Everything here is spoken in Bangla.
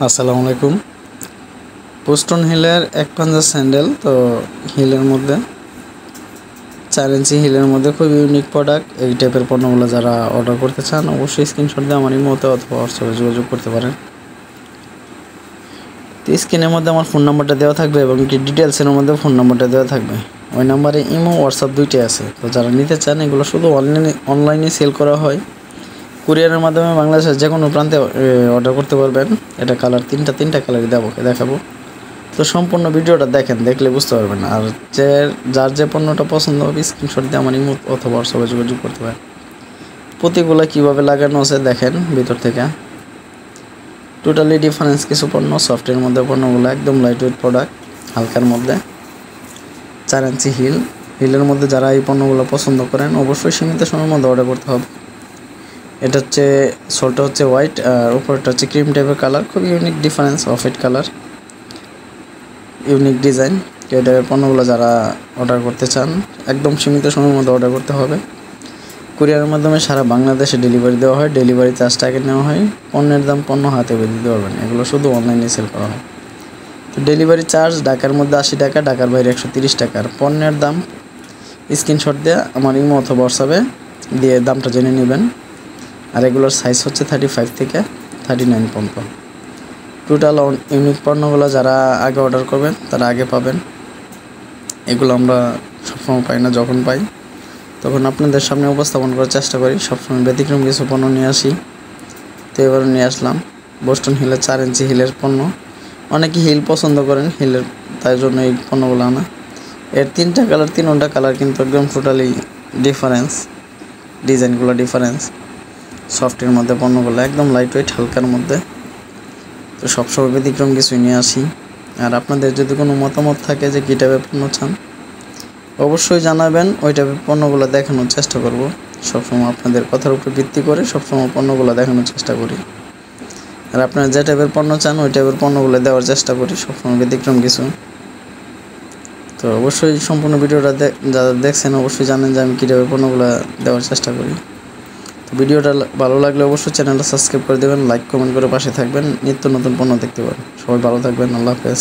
আসসালামু আলাইকুম। পোস্টন হিলের এক পাঞ্জা স্যান্ডেল। তো হিলের মধ্যে 4 ইঞ্চি হিলের মধ্যে খুব ইউনিক প্রোডাক্ট। এই টাইপের পণ্যগুলো যারা অর্ডার করতে চান অবশ্যই স্ক্রিনশট দিয়ে আমার ইমোতে অথবা হোয়াটসঅ্যাপে যোগাযোগ করতে পারেন। তো স্ক্রিনের মধ্যে আমার ফোন নাম্বারটা দেওয়া থাকবে এবং কি ডিটেলসের মধ্যে ফোন নাম্বারটা দেওয়া থাকবে। ওই নাম্বারে ইমো হোয়াটসঅ্যাপ দুইটাই আছে। তো যারা নিতে চান এগুলো শুধু অনলাইনে সেল করা হয়। কুরিয়ারের মাধ্যমে বাংলাদেশের যে কোনো প্রান্তে অর্ডার করতে পারবেন। এটা কালার তিনটা কালারই দেখাবো। তো সম্পূর্ণ ভিডিওটা দেখেন, দেখলে বুঝতে পারবেন। আর যার যে পণ্যটা পছন্দ হবে স্ক্রিনশট দিয়ে আমার ইমো অথবা হোয়াটসঅ্যাপে যোগাযোগ করতে পারেন। প্রতিগুলো কীভাবে লাগানো আছে দেখেন ভিতর থেকে। টোটালি ডিফারেন্স কিছু পণ্য। সফটের মধ্যে পণ্যগুলো একদম লাইট ওয়েট প্রোডাক্ট, হালকার মধ্যে। 4 ইঞ্চি হিলের মধ্যে যারা এই পণ্যগুলো পছন্দ করেন অবশ্যই সীমিত সময়ের মধ্যে অর্ডার করতে হবে। এটা হচ্ছে সোলটা হচ্ছে হোয়াইট আর উপরটা হচ্ছে ক্রিম টাইপের কালার। খুব unique difference, off white colour, unique design. এই টাইপের পণ্যগুলো যারা অর্ডার করতে চান একদম সীমিত সময়ের মধ্যে অর্ডার করতে হবে। কুরিয়ারের মাধ্যমে সারা বাংলাদেশে ডেলিভারি দেওয়া হয়। ডেলিভারি চার্জটা আগে নেওয়া হয়। পণ্যের দাম পণ্য হাতে পেয়ে দিতে পারবেন। এগুলো শুধু অনলাইনে সেল করা হয়। তো ডেলিভারি চার্জ ঢাকার মধ্যে 80 টাকা, ঢাকার বাইরে 130 টাকা। আর পণ্যের দাম স্ক্রিনশট দিয়ে আমার ইমো অথবা হোয়াটসঅ্যাপে দিয়ে দামটা জেনে নেবেন। আর এগুলোর সাইজ হচ্ছে 35 থেকে 39 পর্যন্ত। টোটাল ইউনিক পণ্যগুলো যারা আগে অর্ডার করবেন তারা আগে পাবেন। এগুলো আমরা সবসময় পাই না, যখন পাই তখন আপনাদের সামনে উপস্থাপন করার চেষ্টা করি। সবসময় ব্যতিক্রম কিছু পণ্য নিয়ে আসি। তো এবারও নিয়ে আসলাম বোস্টন হিলের 4 ইঞ্চি হিলের পণ্য। অনেকে হিল পছন্দ করেন হিলের, তাই জন্য এই পণ্যগুলো আনা। এর তিনটা কালার কিন্তু একদম টোটালি ডিফারেন্স। ডিজাইনগুলো ডিফারেন্স। সফটের মধ্যে পণ্যগুলো একদম লাইট ওয়েট, হালকার মধ্যে। তো সবসময় ব্যতিক্রম কিছু নিয়ে আসি। আর আপনাদের যদি কোনো মতামত থাকে যে কী টাইপের পণ্য চান অবশ্যই জানাবেন। ওই টাইপের পণ্যগুলো দেখানোর চেষ্টা করব। সবসময় আপনাদের কথার উপর ভিত্তি করে সবসময় পণ্যগুলো দেখানোর চেষ্টা করি। আর আপনারা যে টাইপের পণ্য চান ওই টাইপের পণ্যগুলো দেওয়ার চেষ্টা করি, সবসময় ব্যতিক্রম কিছু। তো অবশ্যই সম্পূর্ণ ভিডিওটা যারা দেখছেন অবশ্যই জানেন যে আমি কী টাইপের পণ্যগুলো দেওয়ার চেষ্টা করি। তো ভিডিওটা ভালো লাগলে অবশ্যই চ্যানেলটা সাবস্ক্রাইব করে দেবেন, লাইক কমেন্ট করে পাশে থাকবেন, নিত্য নতুন পণ্য দেখতে পারেন। সবাই ভালো থাকবেন, আল্লাহ হাফেজ।